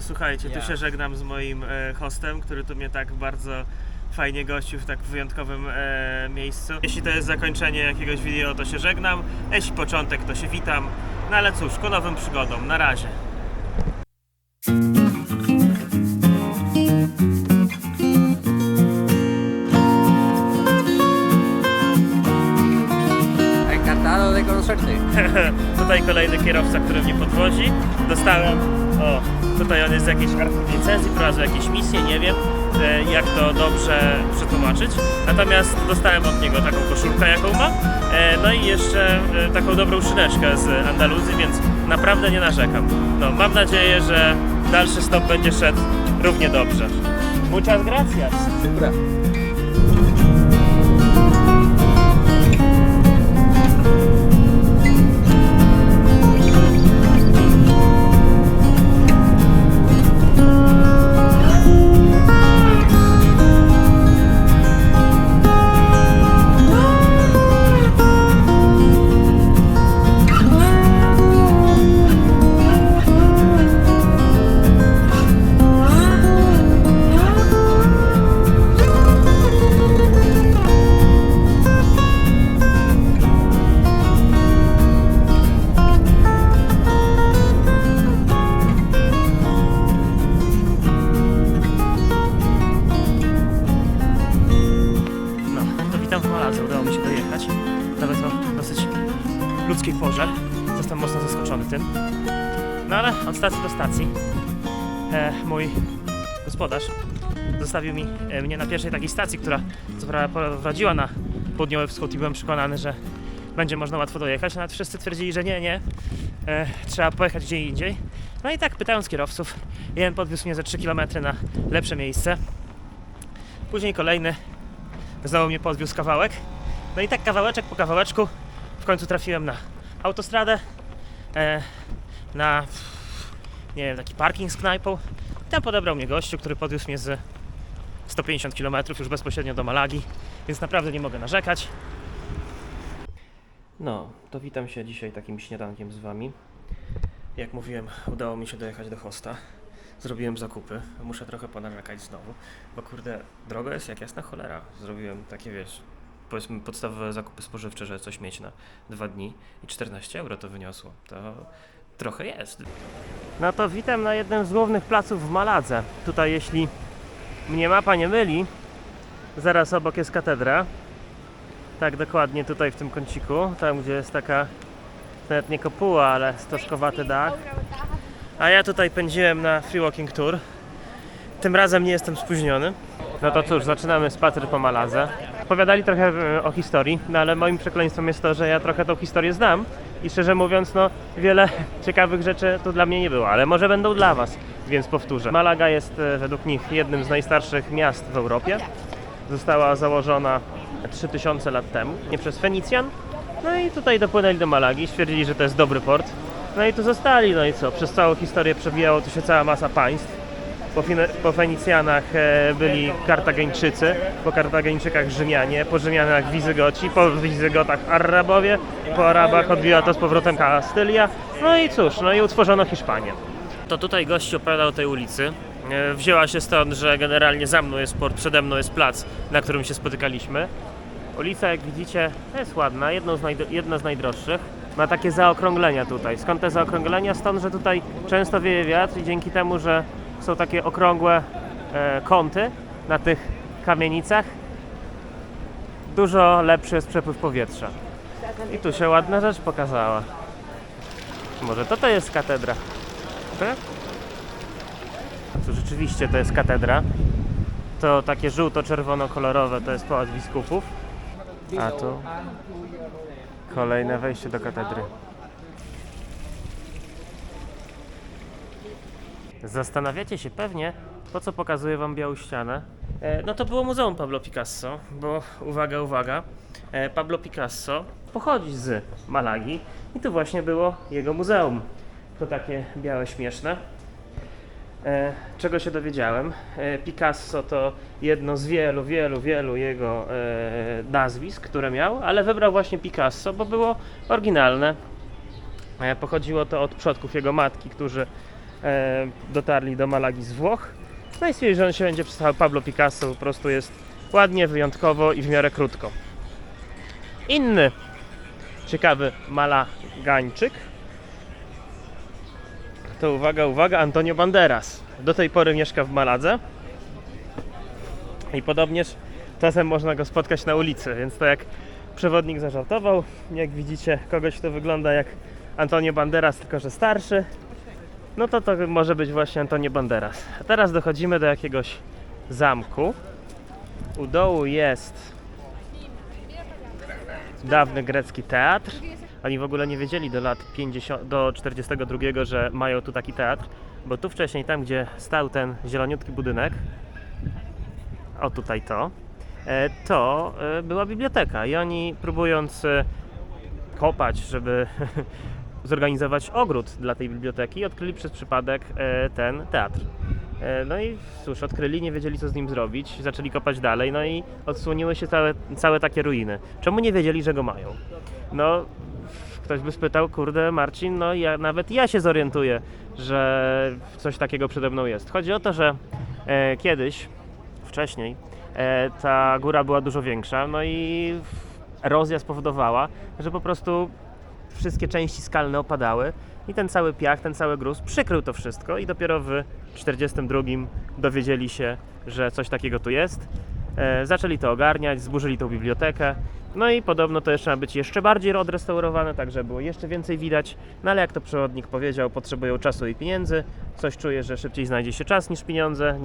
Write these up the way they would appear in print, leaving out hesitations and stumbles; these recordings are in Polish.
to słuchajcie, tu się żegnam z moim hostem, który tu mnie tak bardzo fajnie gościł w tak wyjątkowym miejscu. Jeśli to jest zakończenie jakiegoś wideo, to się żegnam, a jeśli początek, to się witam. No ale cóż, ku nowym przygodom, na razie. Encantado de conocerte. Tutaj kolejny kierowca, który mnie podwozi. Dostałem, tutaj on jest z jakiejś archidiecezji, prowadzi jakieś misje, nie wiem jak to dobrze przetłumaczyć. Natomiast dostałem od niego taką koszulkę, jaką ma, no i jeszcze taką dobrą szyneczkę z Andaluzji, więc naprawdę nie narzekam. No, mam nadzieję, że dalszy stop będzie szedł równie dobrze. Muchas gracias. Super. Udało mi się dojechać, nawet o dosyć ludzkiej porze. Zostałem mocno zaskoczony tym. No ale od stacji do stacji mój gospodarz zostawił mnie na pierwszej takiej stacji, która co prawda prowadziła na południowy wschód i byłem przekonany, że będzie można łatwo dojechać. Nawet wszyscy twierdzili, że nie, trzeba pojechać gdzie indziej. No i tak pytając kierowców, jeden podwiózł mnie ze 3 km na lepsze miejsce. Później kolejny znowu mnie podwiózł kawałek. No i tak kawałeczek po kawałeczku w końcu trafiłem na autostradę, na nie wiem, taki parking z knajpą. Tam podebrał mnie gościu, który podwiózł mnie z 150 km już bezpośrednio do Malagi, więc naprawdę nie mogę narzekać. No, to witam się dzisiaj takim śniadankiem z wami. Jak mówiłem, udało mi się dojechać do hosta. Zrobiłem zakupy, muszę trochę ponarzekać znowu, bo kurde, droga jest jak jasna cholera. Zrobiłem takie, wiesz, powiedzmy podstawowe zakupy spożywcze, żeby coś mieć na 2 dni i 14 euro to wyniosło. To trochę jest. No to witam na jednym z głównych placów w Maladze. Tutaj, jeśli mnie mapa nie myli, zaraz obok jest katedra. Tak dokładnie tutaj w tym kąciku, tam gdzie jest taka, nawet nie kopuła, ale stożkowaty dach. A ja tutaj pędziłem na Free Walking Tour. Tym razem nie jestem spóźniony. No to cóż, zaczynamy spacer po Maladze. Opowiadali trochę o historii, no ale moim przekleństwem jest to, że ja trochę tą historię znam i szczerze mówiąc, no wiele ciekawych rzeczy tu dla mnie nie było, ale może będą dla was, więc powtórzę. Malaga jest według nich jednym z najstarszych miast w Europie. Została założona 3000 lat temu, nie przez Fenicjan. No i tutaj dopłynęli do Malagi, stwierdzili, że to jest dobry port. No i tu zostali, no i co? Przez całą historię przebijało tu się cała masa państw. Po Fenicjanach byli Kartageńczycy, po Kartageńczykach Rzymianie, po Rzymianach Wizygoci, po Wizygotach Arabowie, po Arabach odbiła to z powrotem Kastylia. No i cóż, no i utworzono Hiszpanię. To tutaj gość opowiadał o tej ulicy. Wzięła się stąd, że generalnie za mną jest port, przede mną jest plac, na którym się spotykaliśmy. Ulica, jak widzicie, jest ładna, jedna z najdroższych. Ma takie zaokrąglenia tutaj. Skąd te zaokrąglenia? Stąd, że tutaj często wieje wiatr i dzięki temu, że są takie okrągłe kąty na tych kamienicach, dużo lepszy jest przepływ powietrza. I tu się ładna rzecz pokazała. Może to jest katedra? Tak? Co rzeczywiście to jest katedra. To takie żółto-czerwono-kolorowe to jest Pałac Biskupów. A tu kolejne wejście do katedry. Zastanawiacie się pewnie, po co pokazuję wam białą ścianę. No to było Muzeum Pablo Picasso, bo uwaga, Pablo Picasso pochodzi z Malagi i tu właśnie było jego muzeum. To takie białe, śmieszne. Czego się dowiedziałem? Picasso to jedno z wielu jego nazwisk, które miał, ale wybrał właśnie Picasso, bo było oryginalne. Pochodziło to od przodków jego matki, którzy dotarli do Malagi z Włoch. No i stwierdzili, że on się będzie przedstawiał Pablo Picasso, po prostu jest ładnie, wyjątkowo i w miarę krótko. Inny ciekawy Malagańczyk to uwaga, Antonio Banderas. Do tej pory mieszka w Maladze i podobnież czasem można go spotkać na ulicy, więc to jak przewodnik zażartował, jak widzicie kogoś, kto wygląda jak Antonio Banderas, tylko że starszy, no to może być właśnie Antonio Banderas. A teraz dochodzimy do jakiegoś zamku. U dołu jest dawny grecki teatr. Oni w ogóle nie wiedzieli do lat 50, do 42, że mają tu taki teatr, bo tu wcześniej, tam gdzie stał ten zieloniutki budynek, o tutaj to była biblioteka i oni, próbując kopać, żeby zorganizować ogród dla tej biblioteki, odkryli przez przypadek ten teatr. No i cóż, odkryli, nie wiedzieli co z nim zrobić, zaczęli kopać dalej, no i odsłoniły się całe takie ruiny. Czemu nie wiedzieli, że go mają? No, ktoś by spytał, kurde Marcin, no nawet ja się zorientuję, że coś takiego przede mną jest. Chodzi o to, że kiedyś, wcześniej, ta góra była dużo większa, no i erozja spowodowała, że po prostu wszystkie części skalne opadały i ten cały piach, ten cały gruz przykrył to wszystko i dopiero w 1942 dowiedzieli się, że coś takiego tu jest. Zaczęli to ogarniać, zburzyli tą bibliotekę, no i podobno to jeszcze ma być jeszcze bardziej odrestaurowane, tak żeby było jeszcze więcej widać, no ale jak to przewodnik powiedział, potrzebują czasu i pieniędzy, coś czuję, że szybciej znajdzie się czas niż pieniądze,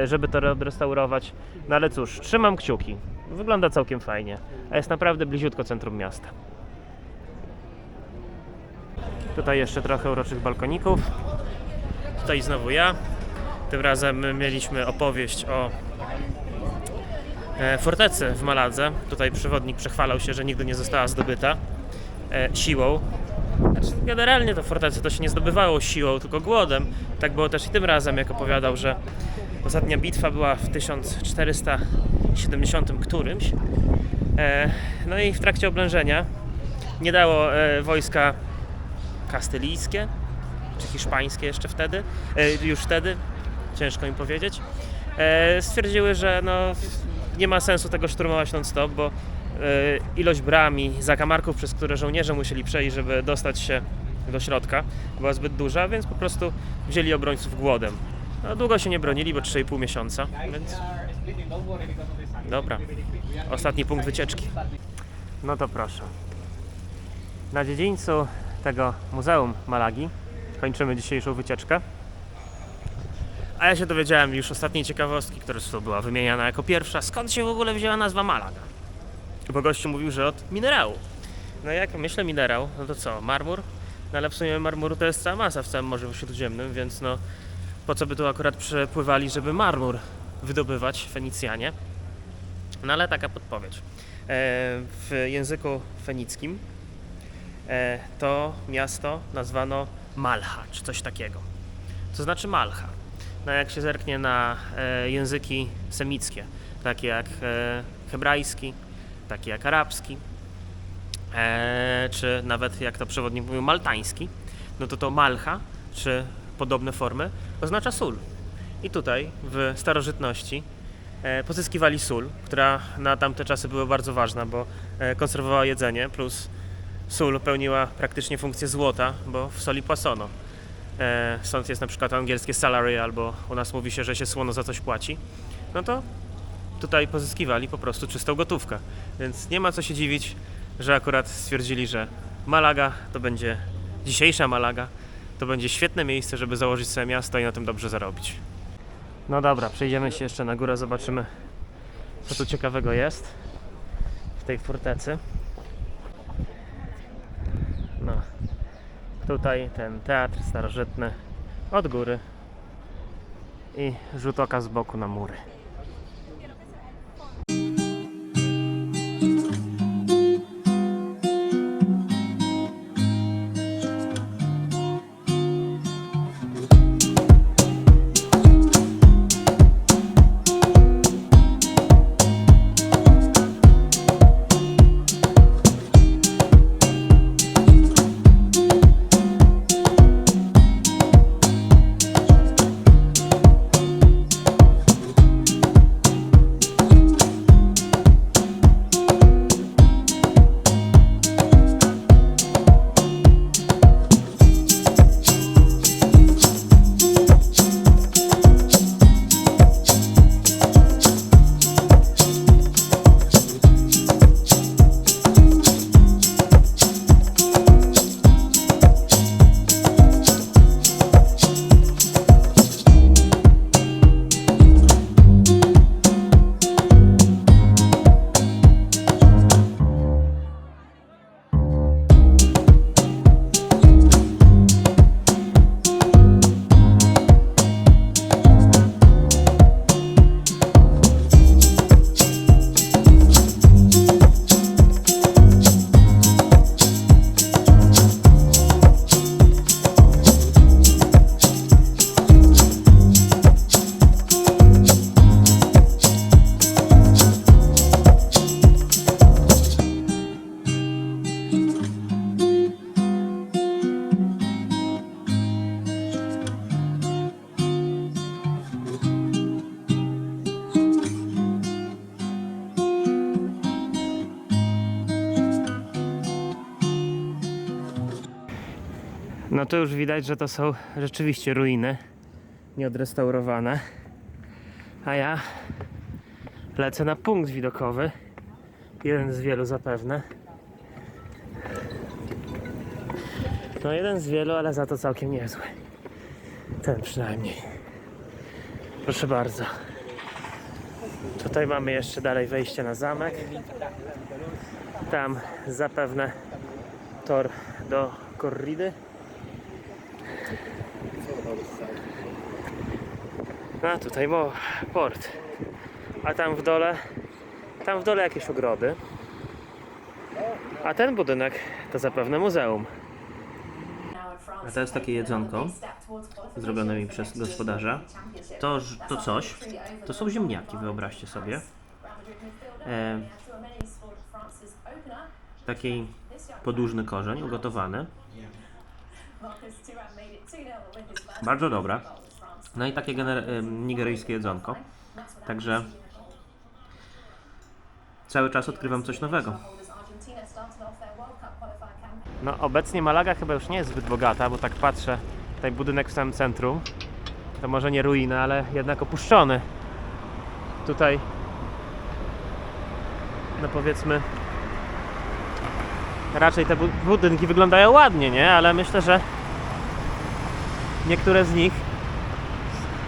żeby to odrestaurować, no ale cóż, trzymam kciuki, wygląda całkiem fajnie, a jest naprawdę bliziutko centrum miasta. Tutaj jeszcze trochę uroczych balkoników. Tutaj znowu ja. Tym razem mieliśmy opowieść o fortecy w Maladze. Tutaj przewodnik przechwalał się, że nigdy nie została zdobyta siłą. Znaczy, generalnie to fortecy to się nie zdobywało siłą, tylko głodem. Tak było też i tym razem, jak opowiadał, że ostatnia bitwa była w 1470 którymś. No i w trakcie oblężenia nie dało wojska kastylijskie, czy hiszpańskie jeszcze wtedy, już wtedy, ciężko mi powiedzieć, stwierdziły, że no, nie ma sensu tego szturmować non-stop, bo ilość bram i zakamarków, przez które żołnierze musieli przejść, żeby dostać się do środka, była zbyt duża, więc po prostu wzięli obrońców głodem. No, długo się nie bronili, bo 3,5 miesiąca, więc dobra, ostatni punkt wycieczki. No to proszę. Na dziedzińcu tego Muzeum Malagi kończymy dzisiejszą wycieczkę. A ja się dowiedziałem już ostatniej ciekawostki, która tu była wymieniana jako pierwsza, skąd się w ogóle wzięła nazwa Malaga. Bo gościu mówił, że od minerału. No jak myślę minerał, no to co, marmur? No ale w sumie marmuru to jest cała masa w całym Morzu Śródziemnym, więc no po co by tu akurat przepływali, żeby marmur wydobywać Fenicjanie? No ale taka podpowiedź. W języku fenickim to miasto nazwano Malha, czy coś takiego. Co znaczy Malha? No jak się zerknie na języki semickie, takie jak hebrajski, takie jak arabski, czy nawet jak to przewodnik mówił maltański, no to Malha, czy podobne formy, oznacza sól. I tutaj w starożytności pozyskiwali sól, która na tamte czasy była bardzo ważna, bo konserwowała jedzenie, plus sól pełniła praktycznie funkcję złota, bo w soli płacono. Stąd jest na przykład angielskie salary, albo u nas mówi się, że się słono za coś płaci. No to tutaj pozyskiwali po prostu czystą gotówkę. Więc nie ma co się dziwić, że akurat stwierdzili, że Malaga to będzie, dzisiejsza Malaga, to będzie świetne miejsce, żeby założyć sobie miasto i na tym dobrze zarobić. No dobra, przejdziemy się jeszcze na górę, zobaczymy co tu ciekawego jest w tej fortecy. No, tutaj ten teatr starożytny od góry i rzut oka z boku na mury. No to już widać, że to są rzeczywiście ruiny nieodrestaurowane. A ja lecę na punkt widokowy. Jeden z wielu zapewne. No jeden z wielu, ale za to całkiem niezły. Ten przynajmniej. Proszę bardzo. Tutaj mamy jeszcze dalej wejście na zamek. Tam zapewne tor do korridy. A tutaj port. A tam w dole jakieś ogrody. A ten budynek to zapewne muzeum. A to jest takie jedzonko zrobione mi przez gospodarza. To są ziemniaki, wyobraźcie sobie. Taki podłużny korzeń, ugotowany. Bardzo dobra. No i takie nigeryjskie jedzonko. Także cały czas odkrywam coś nowego. No obecnie Malaga chyba już nie jest zbyt bogata, bo tak patrzę, tutaj budynek w samym centrum. To może nie ruiny, ale jednak opuszczony. Tutaj no powiedzmy raczej te budynki wyglądają ładnie, nie? Ale myślę, że niektóre z nich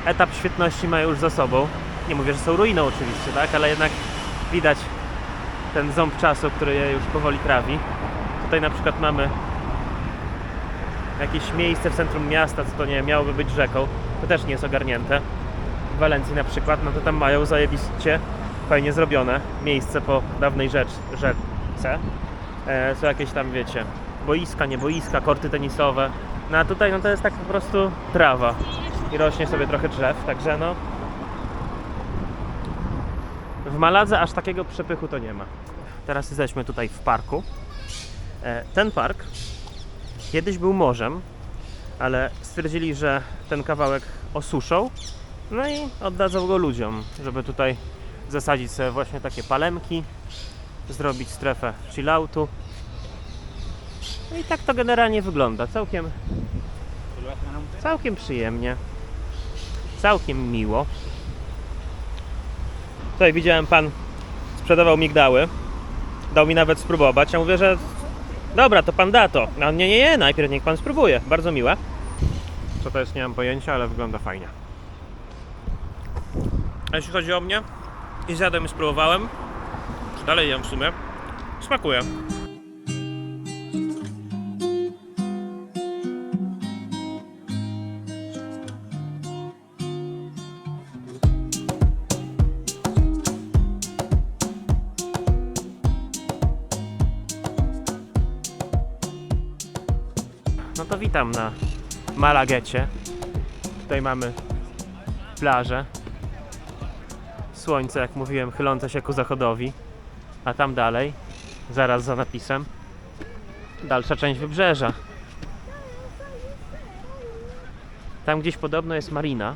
etap świetności mają już za sobą. Nie mówię, że są ruiną oczywiście, tak? Ale jednak widać ten ząb czasu, który je już powoli trawi. Tutaj na przykład mamy jakieś miejsce w centrum miasta, co to nie miałoby być rzeką. To też nie jest ogarnięte. W Walencji na przykład, no to tam mają zajebiście fajnie zrobione miejsce po dawnej rzece. Są jakieś tam, wiecie, boiska, nie boiska, korty tenisowe. No a tutaj no to jest tak po prostu trawa i rośnie sobie trochę drzew, także no w Maladze aż takiego przepychu to nie ma. Teraz jesteśmy tutaj w parku. Ten park kiedyś był morzem, ale stwierdzili, że ten kawałek osuszą, no i oddadzą go ludziom, żeby tutaj zasadzić sobie właśnie takie palemki, zrobić strefę chilloutu. No i tak to generalnie wygląda. Całkiem przyjemnie. Całkiem miło. Tutaj widziałem, pan sprzedawał migdały. Dał mi nawet spróbować. Ja mówię, że dobra, to pan da to. No nie, najpierw niech pan spróbuje. Bardzo miłe. Co to jest, nie mam pojęcia, ale wygląda fajnie. A jeśli chodzi o mnie, i zjadłem i spróbowałem, czy dalej jem w sumie, smakuje. No to witam na Malagecie. Tutaj mamy plażę. Słońce, jak mówiłem, chylące się ku zachodowi. A tam dalej, zaraz za napisem, dalsza część wybrzeża. Tam gdzieś podobno jest marina,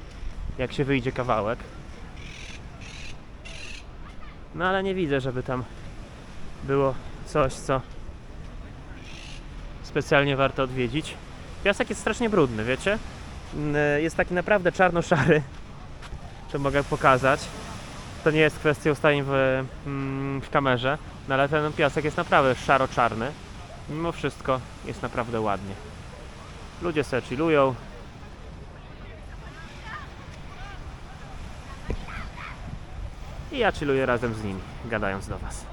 jak się wyjdzie kawałek. No ale nie widzę, żeby tam było coś, co specjalnie warto odwiedzić. Piasek jest strasznie brudny, wiecie? Jest taki naprawdę czarno-szary. To mogę pokazać. To nie jest kwestia ustawień w kamerze, no ale ten piasek jest naprawdę szaro-czarny. Mimo wszystko jest naprawdę ładnie. Ludzie sobie chillują. I ja chilluję razem z nimi, gadając do was.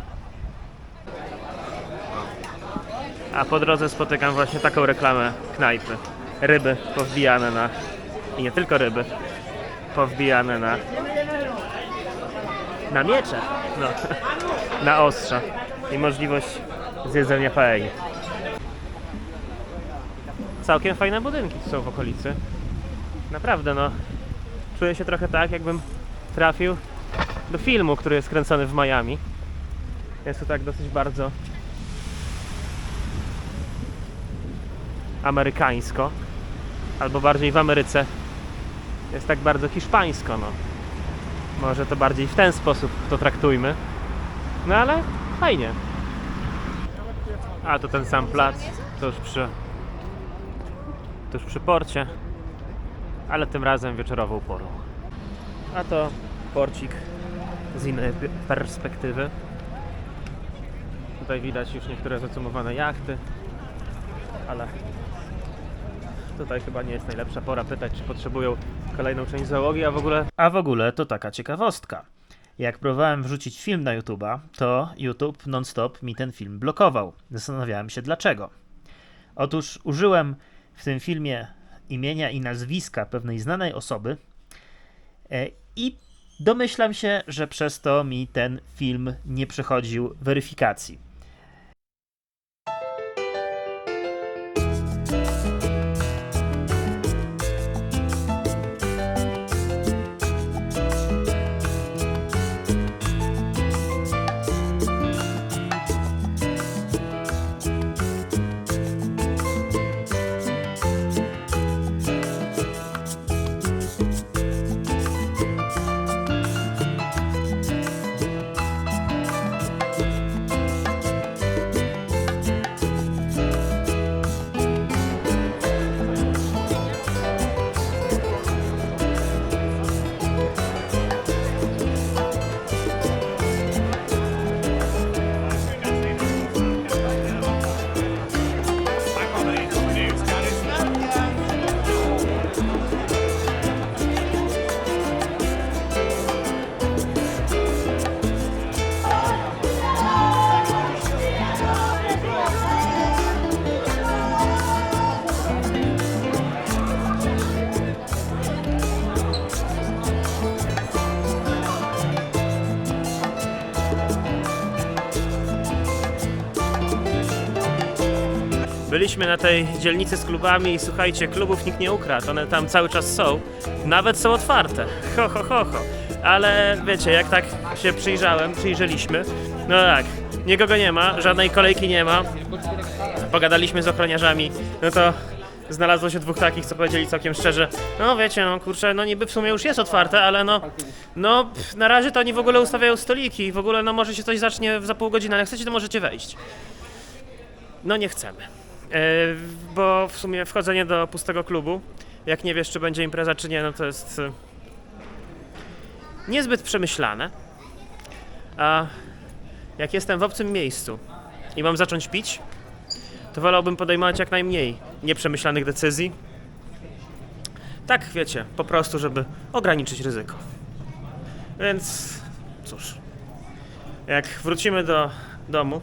A po drodze spotykam właśnie taką reklamę knajpy. Ryby powbijane na... I nie tylko ryby. Powbijane na miecze. No. Na ostrza. I możliwość zjedzenia paeli. Całkiem fajne budynki są w okolicy. Naprawdę no. Czuję się trochę tak, jakbym trafił do filmu, który jest kręcony w Miami. Jest to tak dosyć bardzo amerykańsko, albo bardziej w Ameryce jest tak bardzo hiszpańsko, no. Może to bardziej w ten sposób to traktujmy. No ale fajnie. A to ten sam plac, to już tuż przy porcie, ale tym razem wieczorową porą. A to porcik z innej perspektywy. Tutaj widać już niektóre zacumowane jachty, ale tutaj chyba nie jest najlepsza pora pytać, czy potrzebują kolejną część załogi, a w ogóle to taka ciekawostka. Jak próbowałem wrzucić film na YouTube'a, to YouTube non-stop mi ten film blokował. Zastanawiałem się dlaczego. Otóż użyłem w tym filmie imienia i nazwiska pewnej znanej osoby i domyślam się, że przez to mi ten film nie przechodził weryfikacji. Byliśmy na tej dzielnicy z klubami i słuchajcie, klubów nikt nie ukradł, one tam cały czas są, nawet są otwarte, ho ho ho ho, ale wiecie, jak tak się przyjrzeliśmy, no tak, nikogo nie ma, żadnej kolejki nie ma, pogadaliśmy z ochroniarzami, no to znalazło się dwóch takich, co powiedzieli całkiem szczerze, no wiecie, no kurczę, no niby w sumie już jest otwarte, ale na razie to oni w ogóle ustawiają stoliki i w ogóle no może się coś zacznie za pół godziny, ale jak chcecie to możecie wejść. No nie chcemy. Bo w sumie wchodzenie do pustego klubu, jak nie wiesz, czy będzie impreza, czy nie, no to jest niezbyt przemyślane. A jak jestem w obcym miejscu i mam zacząć pić, to wolałbym podejmować jak najmniej nieprzemyślanych decyzji. Tak, wiecie, po prostu, żeby ograniczyć ryzyko. Więc cóż, jak wrócimy do domu,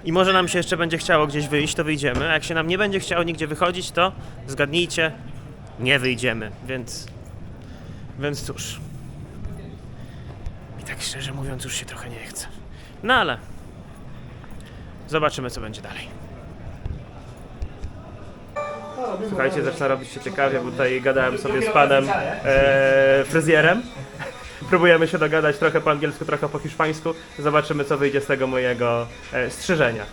i może nam się jeszcze będzie chciało gdzieś wyjść, to wyjdziemy, a jak się nam nie będzie chciało nigdzie wychodzić, to zgadnijcie, nie wyjdziemy, więc cóż. I tak szczerze mówiąc już się trochę nie chce. No ale zobaczymy, co będzie dalej. Słuchajcie, zaczyna robić się ciekawie, bo tutaj gadałem sobie z panem fryzjerem. Próbujemy się dogadać trochę po angielsku, trochę po hiszpańsku. Zobaczymy, co wyjdzie z tego mojego strzyżenia.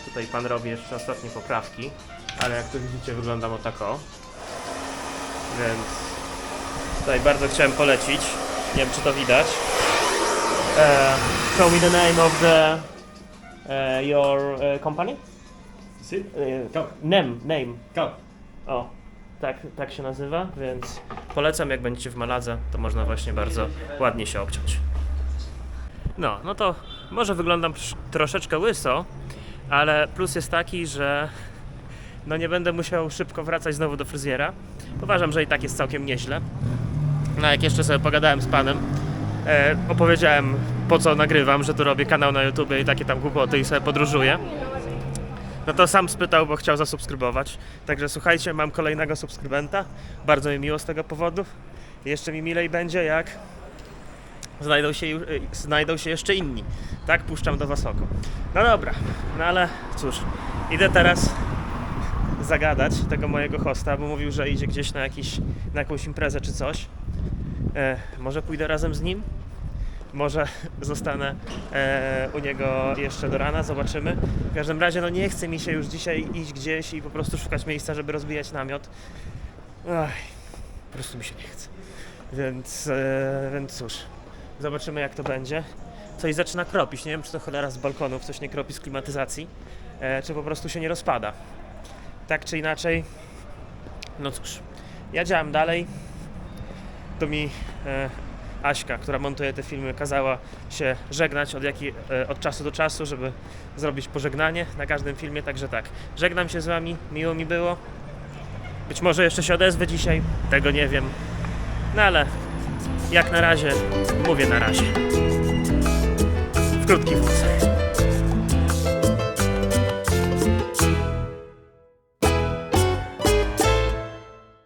Tutaj pan robi jeszcze ostatnie poprawki, ale jak tu widzicie, wyglądam o tako. Więc tutaj bardzo chciałem polecić. Nie wiem, czy to widać. Show me the name of your company? Name. O. Tak się nazywa, więc polecam, jak będziecie w Maladze, to można właśnie bardzo ładnie się obciąć. No to może wyglądam troszeczkę łyso, ale plus jest taki, że no nie będę musiał szybko wracać znowu do fryzjera. Uważam, że i tak jest całkiem nieźle. No jak jeszcze sobie pogadałem z panem, opowiedziałem, po co nagrywam, że tu robię kanał na YouTube i takie tam głupoty i sobie podróżuję. No to sam spytał, bo chciał zasubskrybować. Także słuchajcie, mam kolejnego subskrybenta. Bardzo mi miło z tego powodu. Jeszcze mi milej będzie, jak znajdą się jeszcze inni. Tak, puszczam do was oko. No dobra, no ale cóż, idę teraz zagadać tego mojego hosta, bo mówił, że idzie gdzieś na jakąś imprezę czy coś. Może pójdę razem z nim? Może zostanę u niego jeszcze do rana, zobaczymy. W każdym razie no nie chce mi się już dzisiaj iść gdzieś i po prostu szukać miejsca, żeby rozbijać namiot. Po prostu mi się nie chce. Więc cóż, zobaczymy jak to będzie. Coś zaczyna kropić, nie wiem czy to cholera z balkonów, coś nie kropi z klimatyzacji. czy po prostu się nie rozpada. Tak czy inaczej, no cóż, ja działam dalej. To mi Aśka, która montuje te filmy, kazała się żegnać od czasu do czasu, żeby zrobić pożegnanie na każdym filmie, także tak, żegnam się z wami, miło mi było. Być może jeszcze się odezwę dzisiaj, tego nie wiem, no ale jak na razie, mówię na razie. W krótkich włosach.